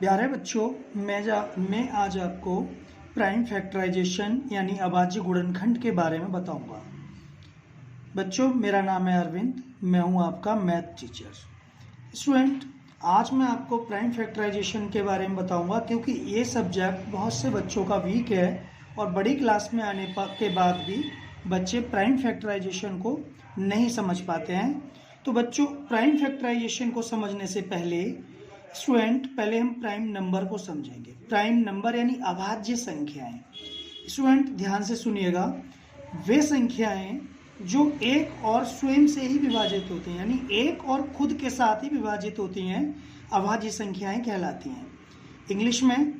प्यारे बच्चों, मैं आज आपको प्राइम फैक्टराइजेशन यानी अभाज्य गुणनखंड के बारे में बताऊंगा। बच्चों, मेरा नाम है अरविंद, मैं हूं आपका मैथ टीचर। स्टूडेंट, आज मैं आपको प्राइम फैक्टराइजेशन के बारे में बताऊंगा क्योंकि ये सब्जेक्ट बहुत से बच्चों का वीक है और बड़ी क्लास में आने के बाद भी बच्चे प्राइम फैक्टराइजेशन को नहीं समझ पाते हैं। तो बच्चों, प्राइम फैक्टराइजेशन को समझने से पहले पहले हम प्राइम नंबर को समझेंगे। प्राइम नंबर यानी अभाज्य संख्याएं। स्टूडेंट, ध्यान से सुनिएगा, वे संख्याएं जो एक और स्वयं से ही विभाजित होती हैं, यानी एक और खुद के साथ ही विभाजित होती हैं, अभाज्य संख्याएं कहलाती हैं। इंग्लिश में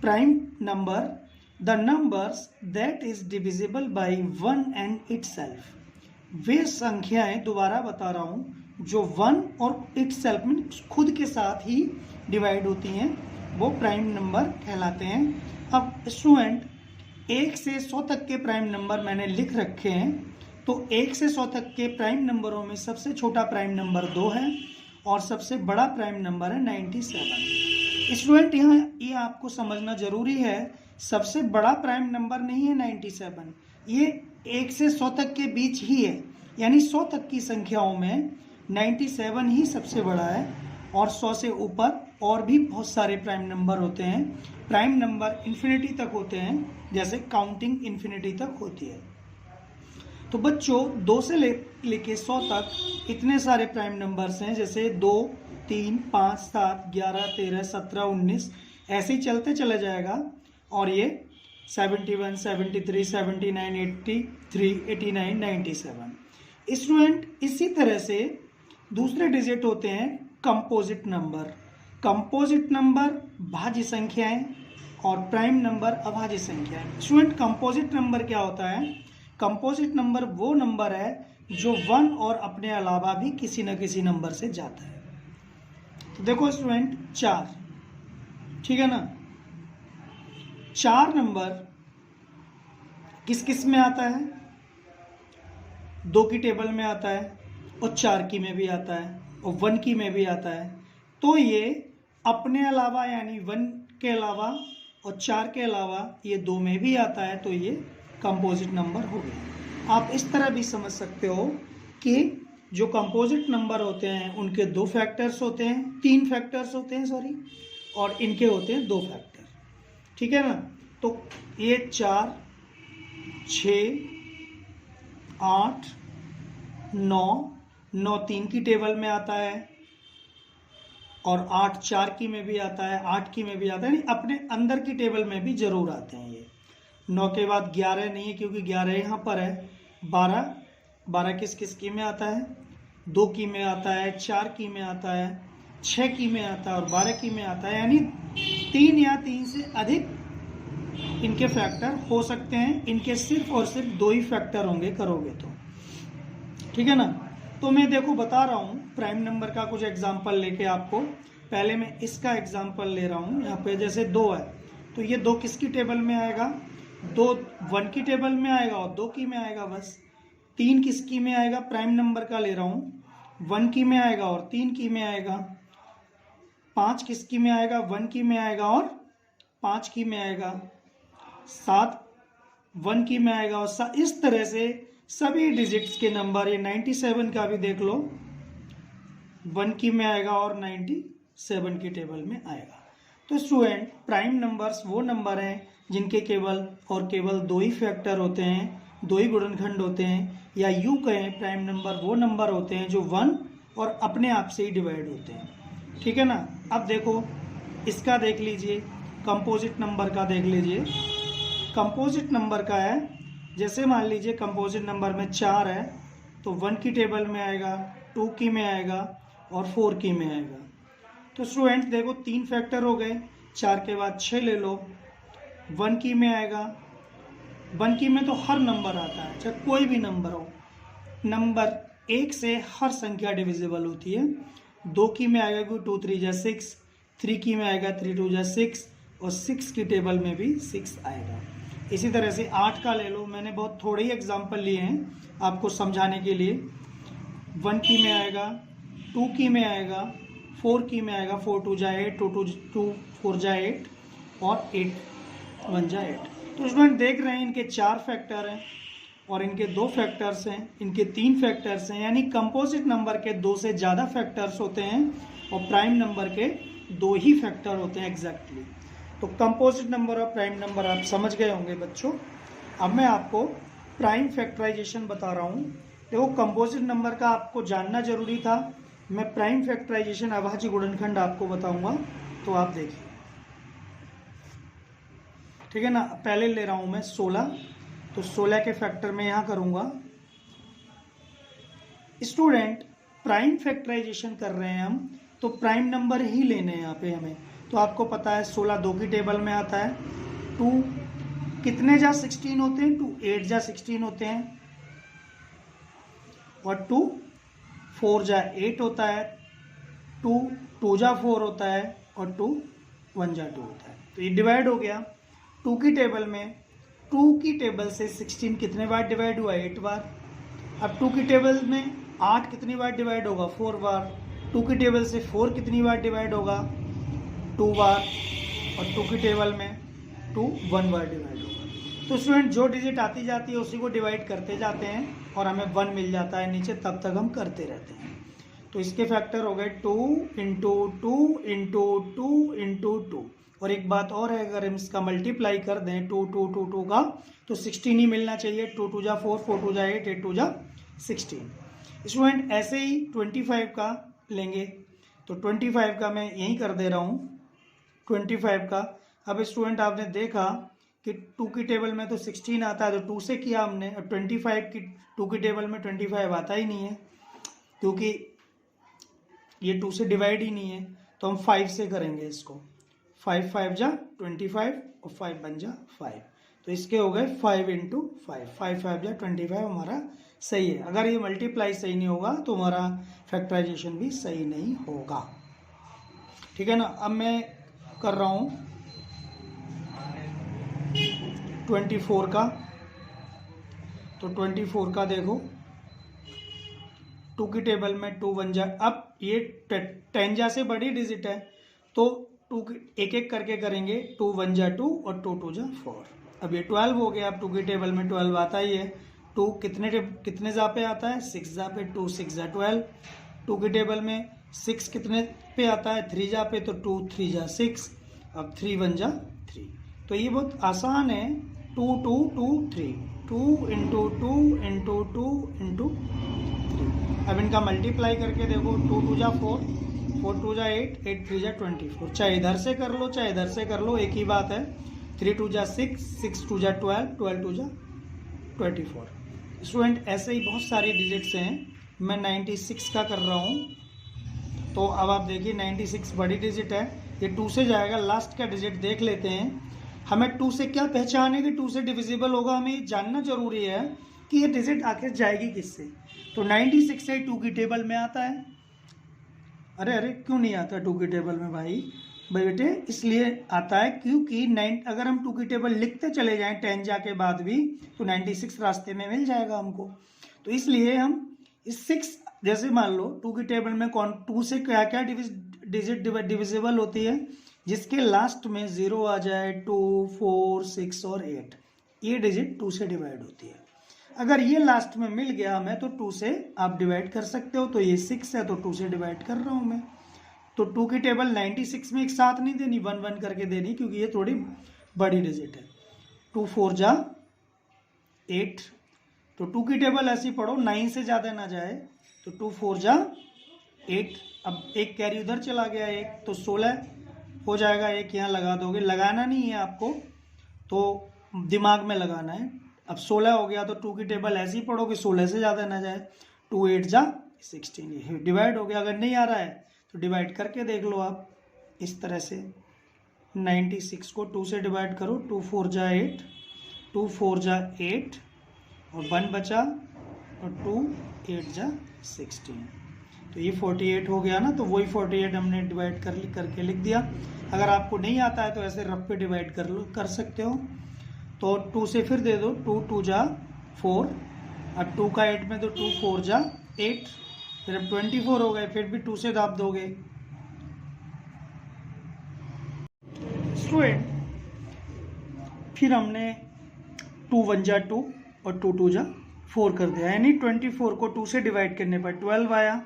prime number the numbers that is divisible by one and itself. वे संख्याएं, दोबारा बता रहा हूं, जो वन और इटसेल्फ में खुद के साथ ही डिवाइड होती हैं, वो प्राइम नंबर कहलाते हैं। अब स्टूडेंट, 1 से 100 तक के प्राइम नंबर मैंने लिख रखे हैं। तो 1 से 100 तक के प्राइम नंबरों में सबसे छोटा प्राइम नंबर 2 है और सबसे बड़ा प्राइम नंबर है 97। स्टूडेंट, यहाँ ये आपको समझना जरूरी है, सबसे बड़ा प्राइम नंबर नहीं है 97, ये 1 से 100 तक के बीच ही है, यानी 100 तक की संख्याओं में 97 ही सबसे बड़ा है और 100 से ऊपर और भी बहुत सारे प्राइम नंबर होते हैं। प्राइम नंबर इन्फिनिटी तक होते हैं, जैसे काउंटिंग इन्फिनिटी तक होती है। तो बच्चों, 2 से लेके 100 तक इतने सारे प्राइम नंबर्स हैं, जैसे 2, 3, 5, 7, 11, 13, 17, 19, ऐसे ही चलते चला जाएगा। और ये 71, 73, 79, 83, 89, 97। स्टूडेंट, इसी तरह से दूसरे डिजिट होते हैं कंपोजिट नंबर। कंपोजिट नंबर भाज्य संख्याएं और प्राइम नंबर अभाज्य संख्याएं। स्टूडेंट, कंपोजिट नंबर क्या होता है? कंपोजिट नंबर वो नंबर है जो 1 और अपने अलावा भी किसी न किसी नंबर से जाता है। तो देखो स्टूडेंट, 4, ठीक है ना? 4 नंबर किस किस में आता है? 2 की टेबल में आता है और 4 की में भी आता है और 1 की में भी आता है। तो ये अपने अलावा यानी 1 के अलावा और 4 के अलावा ये 2 में भी आता है, तो ये कंपोजिट नंबर हो गया। आप इस तरह भी समझ सकते हो कि जो कंपोजिट नंबर होते हैं उनके 2 फैक्टर्स होते हैं, 3 फैक्टर्स होते हैं सॉरी, और इनके होते हैं 2 फैक्टर, ठीक है ना? तो ये 4, 6, 8, 9 3 की टेबल में आता है और 8 4 की में भी आता है, 8 की में भी आता है, यानी अपने अंदर की टेबल में भी जरूर आते हैं ये। 9 के बाद 11 नहीं है क्योंकि 11 यहाँ पर है। 12 किस किस की में आता है? 2 की में आता है, 4 की में आता है, 6 की में आता है और 12 की में आता है, यानी 3 या 3 से अधिक इनके फैक्टर हो सकते हैं। इनके सिर्फ और सिर्फ 2 ही फैक्टर होंगे करोगे तो, ठीक है ना? तो मैं देखो बता रहा हूँ प्राइम नंबर का कुछ एग्जांपल लेके आपको। पहले मैं इसका एग्जांपल ले रहा हूँ। यहाँ पे जैसे 2 है, तो ये 2 किसकी टेबल में आएगा? 2 1 की टेबल में आएगा और 2 की में आएगा बस। 3 किसकी में आएगा? प्राइम नंबर का ले रहा हूँ, 1 की में आएगा और 3 की में आएगा। 5 किसकी में आएगा? 1 की में आएगा और 5 की में आएगा। 7 1 की में आएगा और इस तरह से सभी डिजिट्स के नंबर, ये 97 का भी देख लो, 1 की में आएगा और 97 की टेबल में आएगा। तो स्टूडेंट, प्राइम नंबर्स वो नंबर हैं जिनके केवल और केवल 2 ही फैक्टर होते हैं, 2 ही गुणनखंड होते हैं, या यूं कहें प्राइम नंबर वो नंबर होते हैं जो 1 और अपने आप से ही डिवाइड होते हैं, ठीक है ना? अब देखो इसका देख लीजिए, कंपोजिट नंबर का देख लीजिए। कंपोजिट नंबर का है, जैसे मान लीजिए कंपोजिट नंबर में 4 है, तो 1 की टेबल में आएगा, 2 की में आएगा और 4 की में आएगा। तो स्टूडेंट देखो 3 फैक्टर हो गए, 4 के बाद 6 ले लो, 1 की में आएगा। 1 की में तो हर नंबर आता है, चाहे कोई भी नंबर हो। नंबर 1 से हर संख्या डिविजिबल होती है। 2 की में आएगा कोई 2 3 जा 6, 3 की में आएगा 3 2 जा 6 और 6 की टेबल में भी 6 आएगा। इसी तरह से 8 का ले लो, मैंने बहुत थोड़े ही एग्जाम्पल लिए हैं आपको समझाने के लिए। 1 की में आएगा, 2 की में आएगा, 4 की में आएगा 4 2 जा 8, 2 4 जा 8 और 8 1 जा 8। तो स्टूडेंट देख रहे हैं इनके 4 फैक्टर हैं और इनके 2 फैक्टर्स हैं, इनके 3 फैक्टर्स हैं, यानी कंपोजिट नंबर के 2 से ज़्यादा फैक्टर्स होते हैं और प्राइम नंबर के 2 ही फैक्टर होते हैं एग्जैक्टली। तो कंपोजिट नंबर और प्राइम नंबर आप समझ गए होंगे बच्चों। अब मैं आपको प्राइम फैक्टराइजेशन बता रहा हूँ। देखो कंपोजिट नंबर का आपको जानना जरूरी था, मैं प्राइम फैक्टराइजेशन अभाज्य गुणनखंड आपको बताऊंगा, तो आप देखिए, ठीक है ना। पहले ले रहा हूं मैं 16, तो 16 के फैक्टर में यहां करूंगा। स्टूडेंट प्राइम फैक्टराइजेशन कर रहे हैं हम, तो प्राइम नंबर ही लेने हैं यहाँ पे हमें। तो आपको पता है 16 2 की टेबल में आता है, 2 कितने जा 16 होते हैं, 2 8 जा 16 होते हैं, और 2 4 जा 8 होता है, 2 2 जा 4 होता है, और 2 1 जा 2 होता है। तो ये डिवाइड हो गया 2 की टेबल में। 2 की टेबल से 16 कितने बार डिवाइड हुआ, 8 बार। अब 2 की टेबल में 8 कितनी बार डिवाइड होगा, 4 बार। 2 की टेबल से 4 कितनी बार डिवाइड होगा, 2 बार। और 2 की टेबल में 2 1 बार डिवाइड होगा। तो स्टूडेंट जो डिजिट आती जाती है उसी को डिवाइड करते जाते हैं और हमें 1 मिल जाता है नीचे, तब तक हम करते रहते हैं। तो इसके फैक्टर हो गए 2 इंटू 2 इंटू 2 इंटू 2। और एक बात और है, अगर हम इसका मल्टीप्लाई कर दें 2 2 2 2 का, तो 16 ही मिलना चाहिए। 2 2 जा 4, 4 2 जा 8, 8 2 जा 16। स्टूडेंट ऐसे ही 25 का लेंगे, तो 25 का मैं यहीं कर दे रहा हूँ 25 का। अब स्टूडेंट आपने देखा कि 2 की टेबल में तो 16 आता है, तो 2 से किया हमने। और 25 की 2 की टेबल में 25 आता ही नहीं है, क्योंकि ये 2 से डिवाइड ही नहीं है। तो हम 5 से करेंगे इसको, 5 5 जा 25 और 5 बन जा 5। तो इसके हो गए 5 इंटू 5, 5 5 जा 25 हमारा सही है। अगर ये मल्टीप्लाई सही नहीं होगा तो हमारा फैक्टराइजेशन भी सही नहीं होगा, ठीक है ना। अब मैं कर रहा हूँ 24 का। तो 24 का देखो 2 की टेबल में 2 1 जा, अब ये 10 जा से बड़ी डिजिट है, तो 2 एक एक करके करेंगे। 2 1 जा 2 और 2 2 जा 4। अब ये 12 हो गया। अब 2 की टेबल में 12 आता ही है। 2 कितने जा पे आता है, 6 जा पे, 2 6 जा 12। 2 की टेबल में 6 कितने पे आता है, 3 जा पे, तो 2 3 जा 6। अब 3 1 जा 3। तो ये बहुत आसान है, 2 2 2 3, 2 इंटू 2 इंटू 2 इंटू 3। अब इनका मल्टीप्लाई करके देखो, 2 2 जा 4, 4 2 जा 8, 8 3 जा 24। चाहे इधर से कर लो चाहे इधर से कर लो, एक ही बात है। 3 2 जा 6, 6 2 जा 12, 12 2 जा 24। स्टूडेंट ऐसे ही बहुत सारी डिजिट्स हैं, मैं 96 का कर रहा हूँ। तो अब आप देखिए 96 बड़ी डिजिट है, ये 2 से जाएगा। लास्ट का डिजिट देख लेते हैं। हमें 2 से क्या पहचान है कि 2 से डिविजिबल होगा, हमें ये जानना जरूरी है कि ये डिजिट आखिर जाएगी किससे। तो 96 से 2 की टेबल में आता है। अरे अरे क्यों नहीं आता 2 की टेबल में भाई बेटे, इसलिए आता है क्योंकि अगर हम 2 की टेबल लिखते चले जाएं 10 जा के बाद भी, तो 96 रास्ते में मिल जाएगा हमको। तो इसलिए हम इस 6, जैसे मान लो 2 की टेबल में 2 से क्या क्या डिजिट डिविजिबल होती है, जिसके लास्ट में 0 आ जाए, 2 4 6 और 8, ये डिजिट 2 से डिवाइड होती है। अगर ये लास्ट में मिल गया हमें, तो 2 से आप डिवाइड कर सकते हो। तो ये 6 है, तो 2 से डिवाइड कर रहा हूं मैं। तो 2 की टेबल 96 में एक साथ नहीं देनी, 1 1 करके देनी, क्योंकि ये थोड़ी बड़ी डिजिट है। 2 4 जा 8, तो 2 की टेबल ऐसी पढ़ो 9 से ज़्यादा ना जाए। तो 2 4 जा 8, अब एक कैरी उधर चला गया, एक तो 16 हो जाएगा। एक यहाँ लगा दोगे, लगाना नहीं है आपको, तो दिमाग में लगाना है। अब 16 हो गया, तो 2 की टेबल ऐसी पढ़ो कि 16 से ज़्यादा ना जाए। 2 8 जा 16, ये डिवाइड हो गया। अगर नहीं आ रहा है तो डिवाइड करके देख लो आप इस तरह से। 96 को 2 से डिवाइड करो, 2 4 जा 8, 2 4 जा 8 और 1 बचा, और 2 8 जा 16। तो ये 48 हो गया ना। तो वही 48 हमने डिवाइड करके लिख दिया। अगर आपको नहीं आता है तो ऐसे रफ पे डिवाइड कर सकते हो। तो 2 से फिर दे दो, 2 2 जा 4, अब 2 का 8 में, तो 2 4 जा 8, फिर अब 24 हो गए, फिर भी 2 से दाब दोगे स्टूडेंट फिर हमने 2 1 जा 2 और 2 2 जा 4 कर दिया, यानी 24 को 2 से डिवाइड करने पर 12 आया।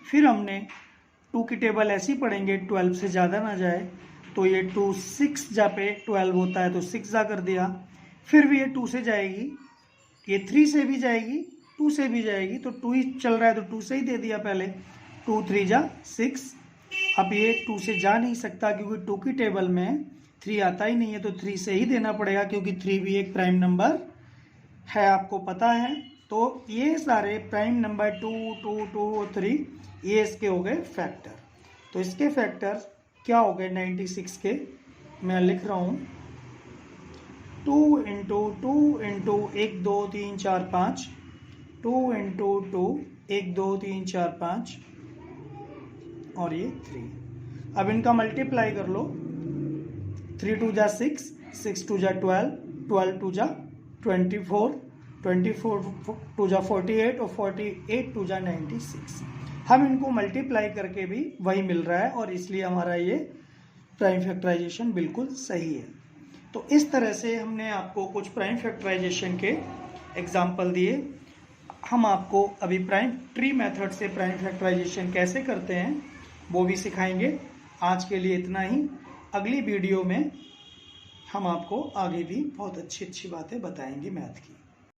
फिर हमने 2 की टेबल ऐसी पढ़ेंगे 12 से ज़्यादा ना जाए, तो ये 2 6 जा पे 12 होता है तो 6 जा कर दिया। फिर भी ये 2 से जाएगी, ये 3 से भी जाएगी, 2 से भी जाएगी, तो 2 ही चल रहा है तो 2 से ही दे दिया पहले। 2 3 जा 6। अब ये 2 से जा नहीं सकता क्योंकि 2 की टेबल में 3 आता ही नहीं है, तो 3 से ही देना पड़ेगा क्योंकि 3 भी एक प्राइम नंबर है, आपको पता है। तो ये सारे प्राइम नंबर 2 2 2 और 3 ये इसके हो गए फैक्टर। तो इसके फैक्टर क्या हो गए 96 के, मैं लिख रहा हूँ 2 इंटू 2 इंटू 1 2 3 4 5, 2 इंटू 2 1 2 3 4 5 और ये 3। अब इनका मल्टीप्लाई कर लो, 3 2 जा 6, 6 2 जा 12, 12 2 जा 24, 24 2 जा 48 और 48 2 जा 96। हम इनको मल्टीप्लाई करके भी वही मिल रहा है और इसलिए हमारा ये प्राइम फैक्टराइजेशन बिल्कुल सही है। तो इस तरह से हमने आपको कुछ प्राइम फैक्टराइजेशन के एग्जाम्पल दिए। हम आपको अभी प्राइम ट्री मेथड से प्राइम फैक्टराइजेशन कैसे करते हैं वो भी सिखाएंगे। आज के लिए इतना ही। अगली वीडियो में हम आपको आगे भी बहुत अच्छी अच्छी बातें बताएंगे मैथ की।